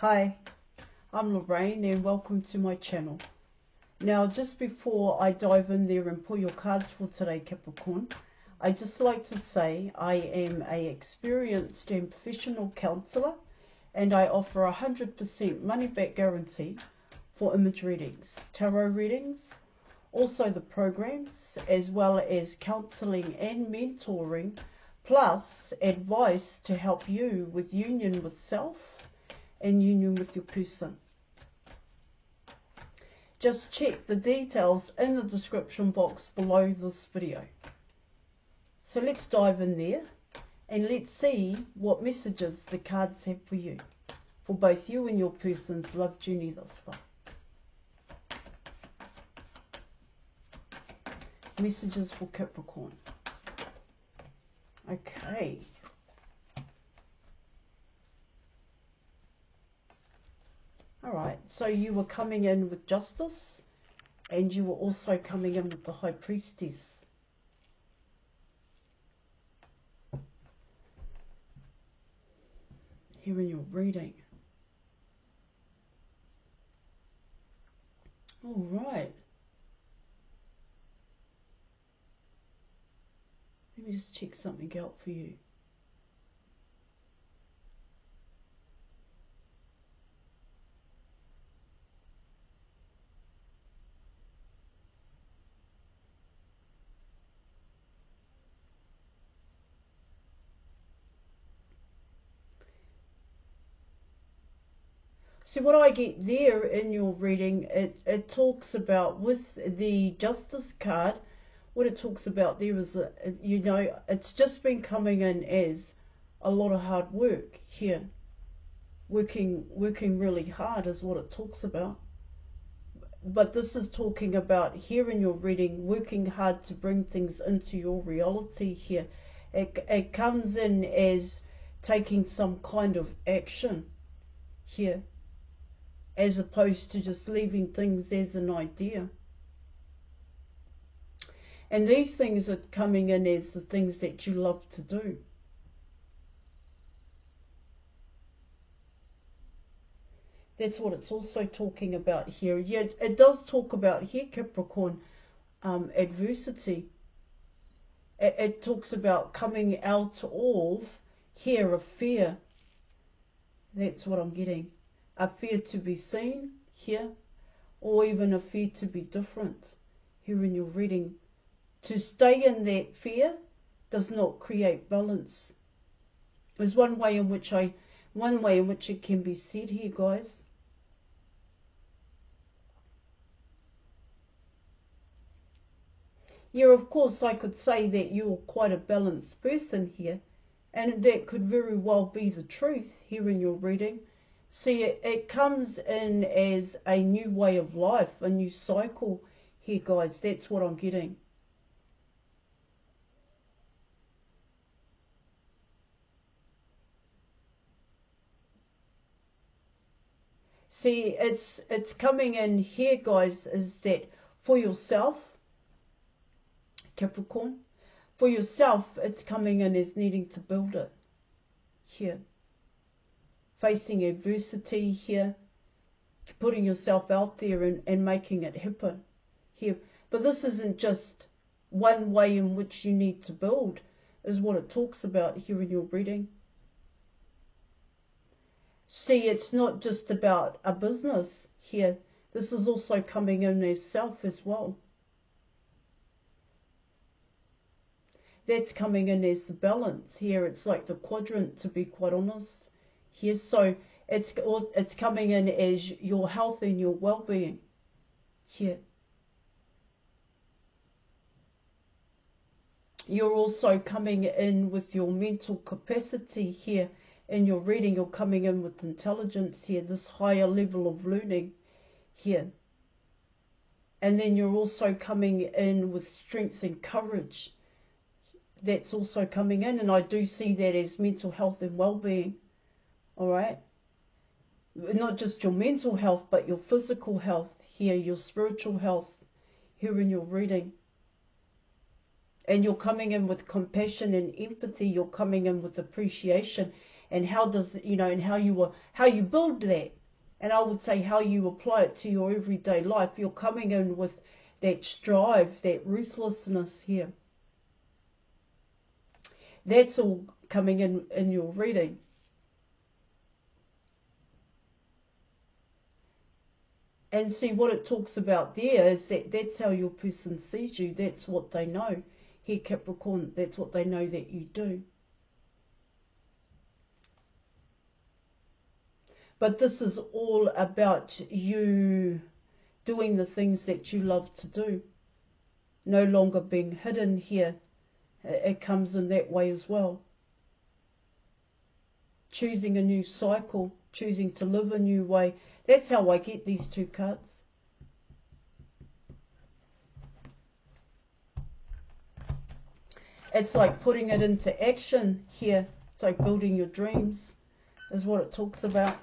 Hi, I'm Lorraine and welcome to my channel. Now, just before I dive in there and pull your cards for today, Capricorn, I'd just like to say I am an experienced and professional counsellor, and I offer 100% money back guarantee for image readings, tarot readings, also the programs, as well as counselling and mentoring, plus advice to help you with union with self and union with your person. Just check the details in the description box below this video. So let's dive in there and let's see what messages the cards have for you, for both you and your person's love journey thus far. Messages for Capricorn. Okay. Alright, so you were coming in with justice, and you were also coming in with the High Priestess. Here in your reading. Alright. Let me just check something out for you. So what I get there in your reading, it talks about, with the Justice card, what it talks about there is, it's just been coming in as a lot of hard work here. Working really hard is what it talks about. But this is talking about, here in your reading, working hard to bring things into your reality here. It comes in as taking some kind of action here, as opposed to just leaving things as an idea. And these things are coming in as the things that you love to do. That's what it's also talking about here. Yeah, it does talk about here, Capricorn, adversity. It talks about coming out of here a fear. That's what I'm getting. A fear to be seen here, or even a fear to be different here in your reading. To stay in that fear does not create balance. There's one way in which it can be said here, guys. Yeah, of course I could say that you're quite a balanced person here, and that could very well be the truth here in your reading. See, it comes in as a new way of life, a new cycle here, guys. That's what I'm getting. See, it's coming in here, guys, is that for yourself, Capricorn, for yourself, it's coming in as needing to build it here. Facing adversity here, putting yourself out there and making it happen here. But this isn't just one way in which you need to build, is what it talks about here in your reading. See, it's not just about a business here. This is also coming in as self as well. That's coming in as the balance here. It's like the quadrant, to be quite honest. Here, so it's coming in as your health and your well-being here. You're also coming in with your mental capacity here in your reading. You're coming in with intelligence here, this higher level of learning here. And then you're also coming in with strength and courage. That's also coming in, and I do see that as mental health and well-being. Alright, not just your mental health, but your physical health here, your spiritual health here in your reading. And you're coming in with compassion and empathy. You're coming in with appreciation, and how does, and how you build that. And I would say how you apply it to your everyday life. You're coming in with that strive, that ruthlessness here. That's all coming in your reading. And see, what it talks about there is that's how your person sees you. That's what they know. Here, Capricorn, that's what they know that you do. But this is all about you doing the things that you love to do. No longer being hidden here. It comes in that way as well. Choosing a new cycle, choosing to live a new way. That's how I get these two cards. It's like putting it into action here. It's like building your dreams is what it talks about.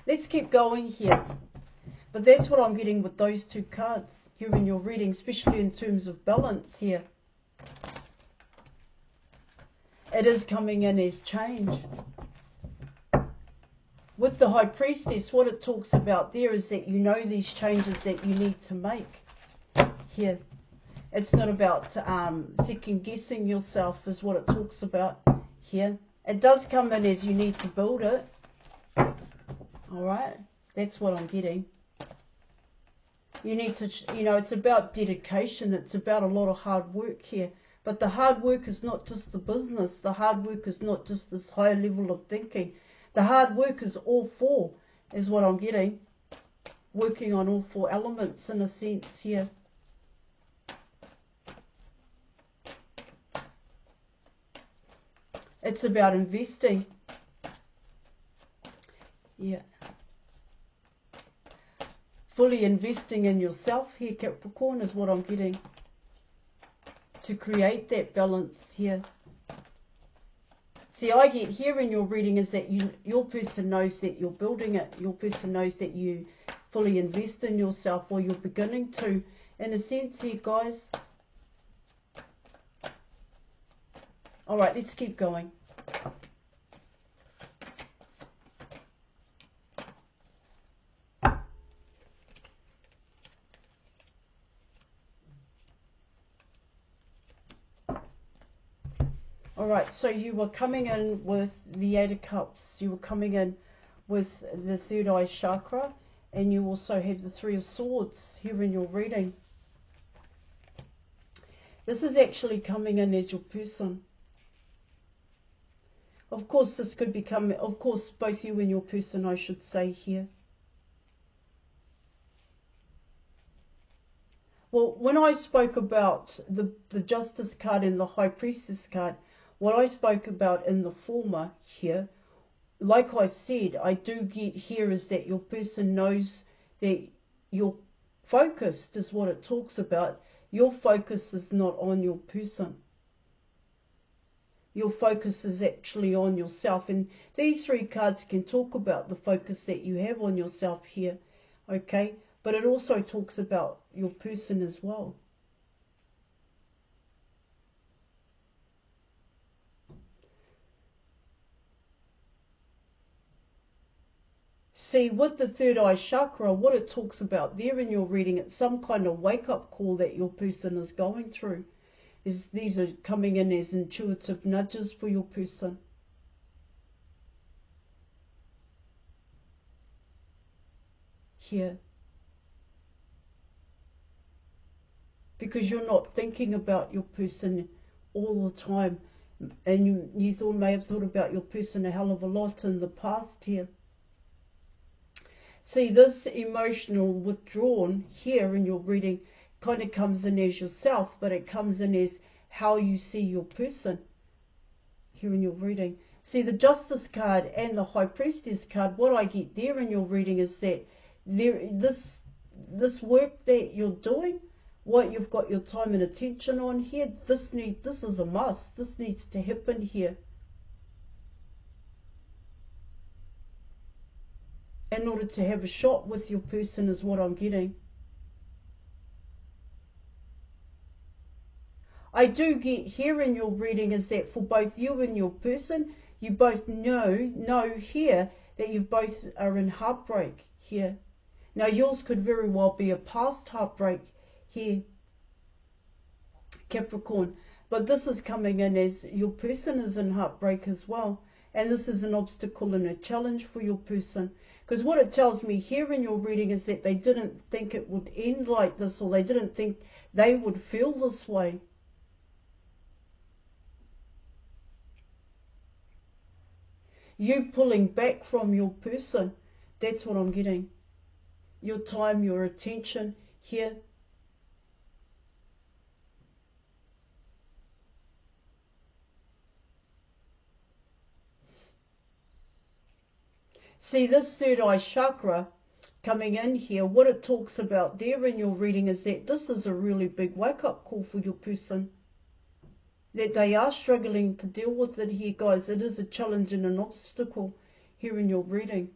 Let's keep going here. But that's what I'm getting with those two cards here in your reading, especially in terms of balance here. It is coming in as change. With the High Priestess, what it talks about there is that you know these changes that you need to make here. It's not about second guessing yourself is what it talks about here. It does come in as you need to build it. Alright, that's what I'm getting. You need to, it's about dedication. It's about a lot of hard work here. But the hard work is not just the business. The hard work is not just this higher level of thinking. The hard work is all four, is what I'm getting. Working on all four elements in a sense here. It's about investing. Yeah. Fully investing in yourself here, Capricorn, is what I'm getting. To create that balance here. See, I get here in your reading is that your person knows that you're building it. Your person knows that you fully invest in yourself, or you're beginning to, in a sense here, guys. All right, let's keep going. Alright, so you were coming in with the Eight of Cups. You were coming in with the third eye chakra. And you also have the Three of Swords here in your reading. This is actually coming in as your person. Of course, this could become, of course, both you and your person, I should say here. Well, when I spoke about the Justice card and the High Priestess card, what I spoke about in the former here, like I said, I do get here is that your person knows that you're focused, is what it talks about. Your focus is not on your person. Your focus is actually on yourself. And these three cards can talk about the focus that you have on yourself here, okay? But it also talks about your person as well. See, with the third eye chakra, what it talks about there in your reading, it's some kind of wake-up call that your person is going through. These are coming in as intuitive nudges for your person. Here. Because you're not thinking about your person all the time. And you may have thought about your person a hell of a lot in the past here. See, this emotional withdrawn here in your reading kind of comes in as yourself, but it comes in as how you see your person here in your reading. See, the Justice card and the High Priestess card, what I get there in your reading is that this work that you're doing, what you've got your time and attention on here, this is a must. This needs to happen here. In order to have a shot with your person is what I'm getting. I do get here in your reading is that for both you and your person, you both know here that you both are in heartbreak here. Now yours could very well be a past heartbreak here, Capricorn, but this is coming in as your person is in heartbreak as well, and this is an obstacle and a challenge for your person, because what it tells me here in your reading is that they didn't think it would end like this, or they didn't think they would feel this way. You pulling back from your person, that's what I'm getting. Your time, your attention here. See, this third eye chakra coming in here, what it talks about there in your reading is that this is a really big wake-up call for your person. That they are struggling to deal with it here, guys. It is a challenge and an obstacle here in your reading.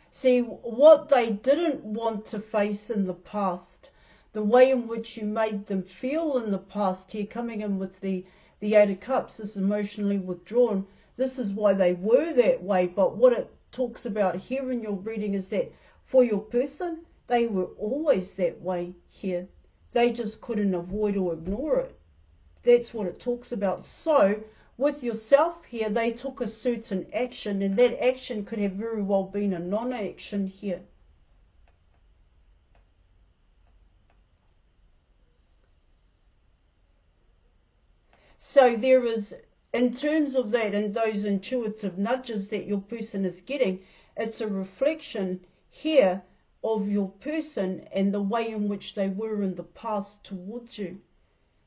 See, what they didn't want to face in the past, the way in which you made them feel in the past here, coming in with the Eight of Cups, this emotionally withdrawn, this is why they were that way. But what it talks about here in your reading is that for your person, they were always that way here. They just couldn't avoid or ignore it. That's what it talks about. So, with yourself here, they took a certain action, and that action could have very well been a non-action here. So there is, in terms of that and those intuitive nudges that your person is getting, it's a reflection here of your person and the way in which they were in the past towards you.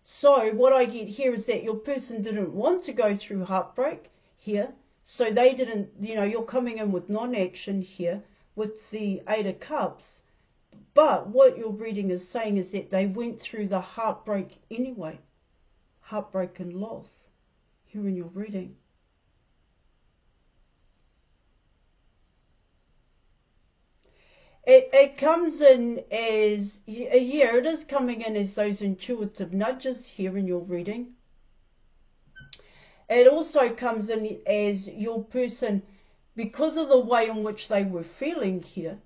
So what I get here is that your person didn't want to go through heartbreak here. So they didn't, you're coming in with non-action here with the Eight of Cups. But what your reading is saying is that they went through the heartbreak anyway. Heartbreak and loss here in your reading. It comes in as, yeah, it is coming in as those intuitive nudges here in your reading. It also comes in as your person, because of the way in which they were feeling here,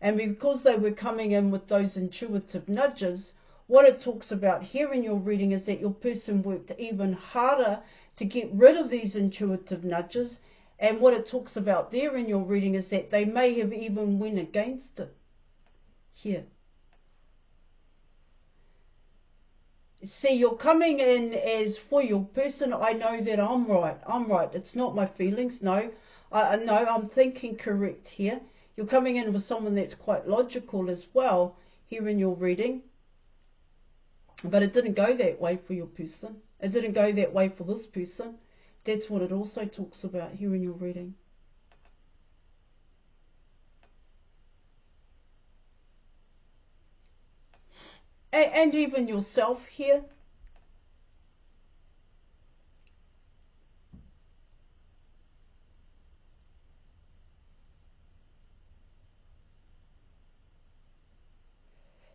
and because they were coming in with those intuitive nudges, what it talks about here in your reading is that your person worked even harder to get rid of these intuitive nudges. And what it talks about there in your reading is that they may have even went against it here. See, you're coming in as for your person, I know that I'm right. It's not my feelings. No, I'm thinking correct here. You're coming in with someone that's quite logical as well here in your reading. But it didn't go that way for your person. It didn't go that way for this person. That's what it also talks about here in your reading. And even yourself here.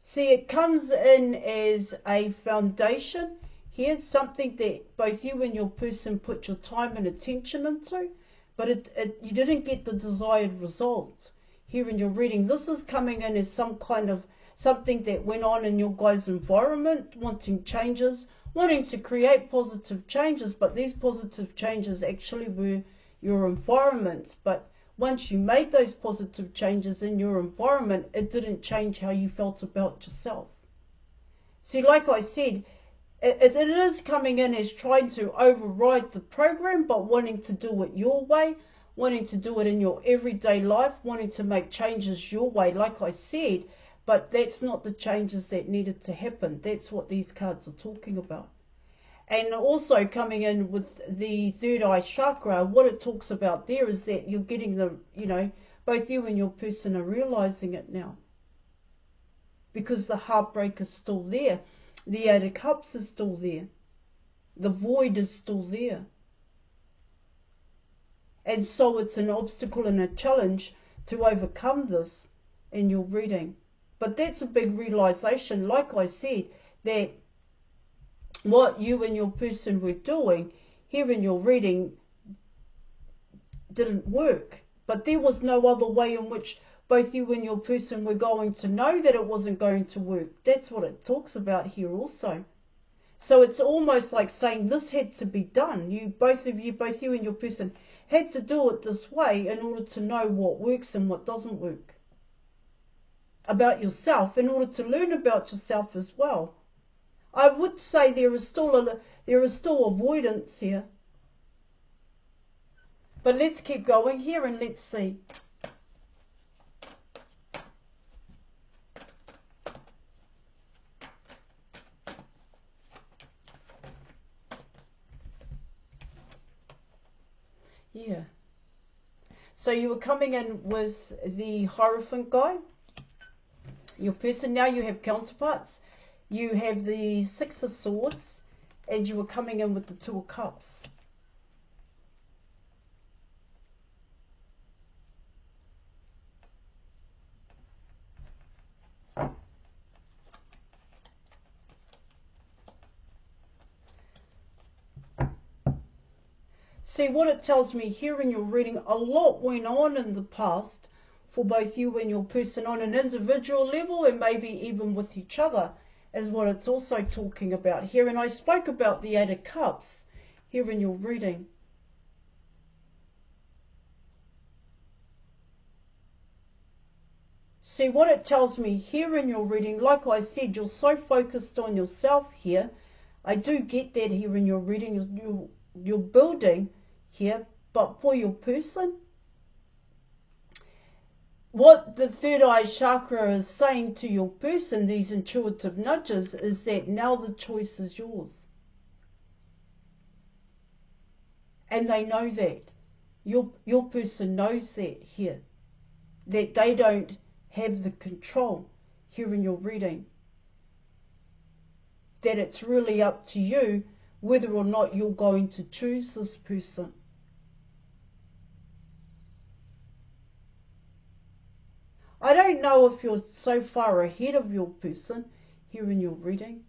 See, it comes in as a foundation. Here's something that both you and your person put your time and attention into, but you didn't get the desired result here in your reading. This is coming in as some kind of something that went on in your guys' environment, wanting changes, wanting to create positive changes, but these positive changes actually were your environment. But once you made those positive changes in your environment, it didn't change how you felt about yourself. See, like I said, it is coming in as trying to override the program, but wanting to do it your way, wanting to do it in your everyday life, wanting to make changes your way, like I said, but that's not the changes that needed to happen. That's what these cards are talking about. And also coming in with the third eye chakra, what it talks about there is that you're getting both you and your person are realizing it now. Because the heartbreak is still there. The Eight of Cups is still there. The void is still there. And so it's an obstacle and a challenge to overcome this in your reading. But that's a big realization, like I said, that what you and your person were doing here in your reading didn't work. But there was no other way in which both you and your person were going to know that it wasn't going to work. That's what it talks about here also. So it's almost like saying this had to be done. Both you and your person had to do it this way in order to know what works and what doesn't work about yourself, in order to learn about yourself as well. I would say there is still avoidance here. But let's keep going here and let's see. Yeah. So you were coming in with the Hierophant guy, your person. Now you have counterparts. You have the Six of Swords, and you were coming in with the Two of Cups. See, what it tells me here in your reading, a lot went on in the past for both you and your person on an individual level and maybe even with each other, is what it's also talking about here. And I spoke about the Eight of Cups here in your reading. See, what it tells me here in your reading, like I said, you're so focused on yourself here. I do get that here in your reading. You're building here, but for your person, what the third eye chakra is saying to your person, these intuitive nudges, is that now the choice is yours. And they know that. Your person knows that here, that they don't have the control here in your reading, that it's really up to you whether or not you're going to choose this person. I don't know if you're so far ahead of your person here in your reading,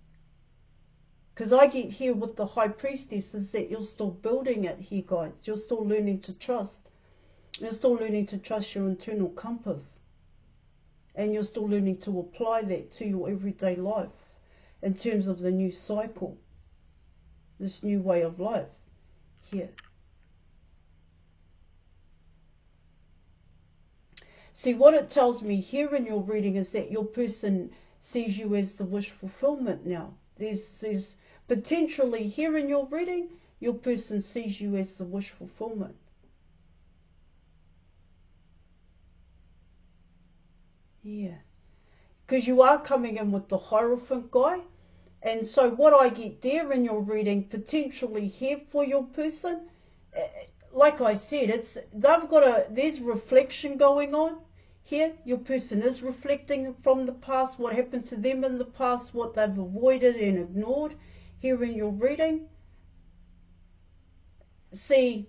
because I get here with the High Priestess is that you're still building it here, guys. You're still learning to trust. You're still learning to trust your internal compass. And you're still learning to apply that to your everyday life in terms of the new cycle, this new way of life here. See, what it tells me here in your reading is that your person sees you as the wish fulfillment now. There's potentially here in your reading, your person sees you as the wish fulfillment. Yeah. Because you are coming in with the Hierophant guy. And so what I get there in your reading, potentially here for your person, like I said, there's reflection going on here. Your person is reflecting from the past, what happened to them in the past, what they've avoided and ignored here in your reading. See,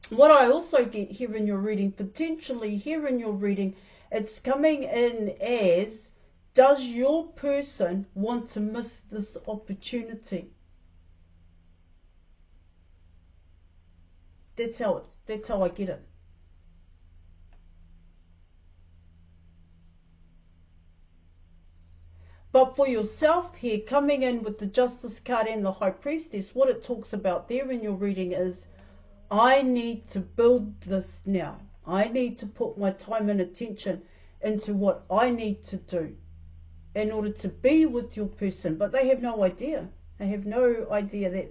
what I also get here in your reading, potentially here in your reading, it's coming in as, does your person want to miss this opportunity? That's how I get it. But for yourself here, coming in with the Justice card and the High Priestess, what it talks about there in your reading is, I need to build this now. I need to put my time and attention into what I need to do in order to be with your person. But they have no idea. They have no idea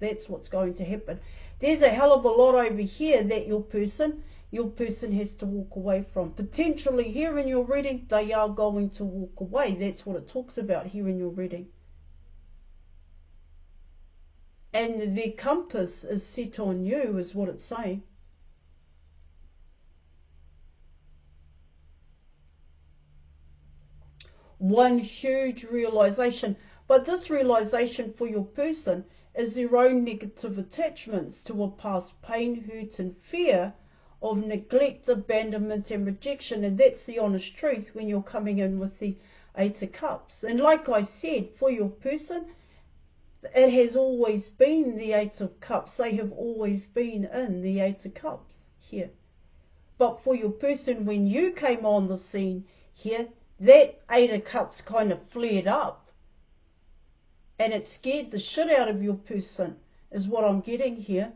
that's what's going to happen. There's a hell of a lot over here that your person has to walk away from. Potentially here in your reading, they are going to walk away. That's what it talks about here in your reading. And their compass is set on you, is what it's saying. One huge realization. But this realization for your person is their own negative attachments to a past pain, hurt and fear of neglect, abandonment and rejection. And that's the honest truth when you're coming in with the Eight of Cups. And like I said, for your person, It has always been the Eight of Cups. They have always been in the Eight of Cups here. But for your person, when you came on the scene here, that Eight of Cups kind of flared up. And it scared the shit out of your person, is what I'm getting here.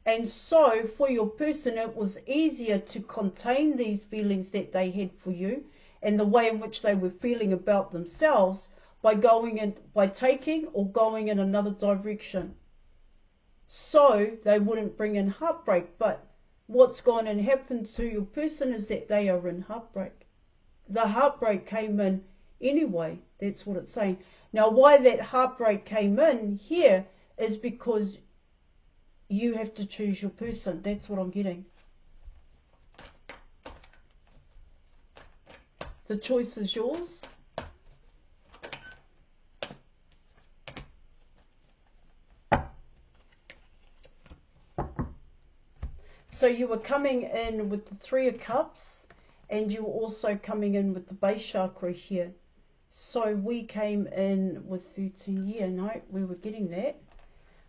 And so, for your person, it was easier to contain these feelings that they had for you and the way in which they were feeling about themselves by taking or going in another direction. So, they wouldn't bring in heartbreak. But what's gone and happened to your person is that they are in heartbreak. The heartbreak came in anyway. That's what it's saying. Now, why that heartbreak came in here is because you have to choose your person. That's what I'm getting. The choice is yours. So you were coming in with the Three of Cups, and you were also coming in with the base chakra here. So we came in with 13. Yeah, no, we were getting that.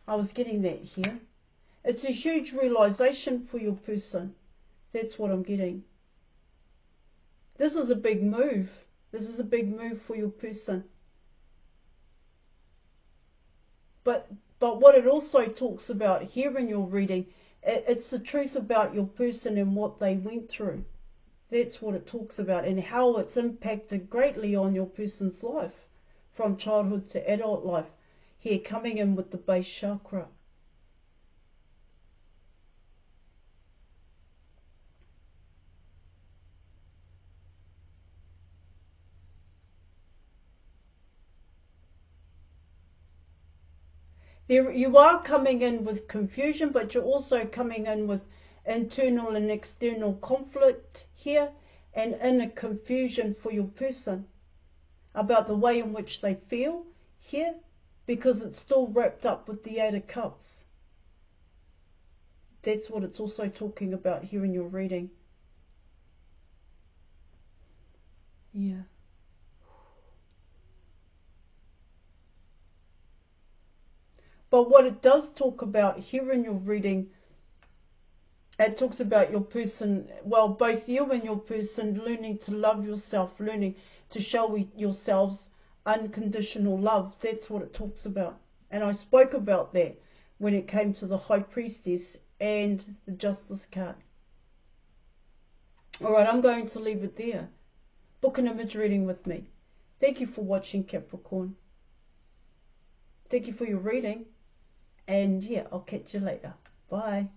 I was getting that here. It's a huge realization for your person. That's what I'm getting. This is a big move. This is a big move for your person. But what it also talks about here in your reading, it's the truth about your person and what they went through. That's what it talks about, and how it's impacted greatly on your person's life from childhood to adult life. Here, coming in with the base chakra. There, you are coming in with confusion, but you're also coming in with internal and external conflict here, and inner confusion for your person about the way in which they feel here, because it's still wrapped up with the Eight of Cups. That's what it's also talking about here in your reading. Yeah. But what it does talk about here in your reading, it talks about your person, well, both you and your person learning to love yourself, learning to show yourselves unconditional love. That's what it talks about. And I spoke about that when it came to the High Priestess and the Justice card. Alright, I'm going to leave it there. Book an image reading with me. Thank you for watching, Capricorn. Thank you for your reading. And yeah, I'll catch you later. Bye.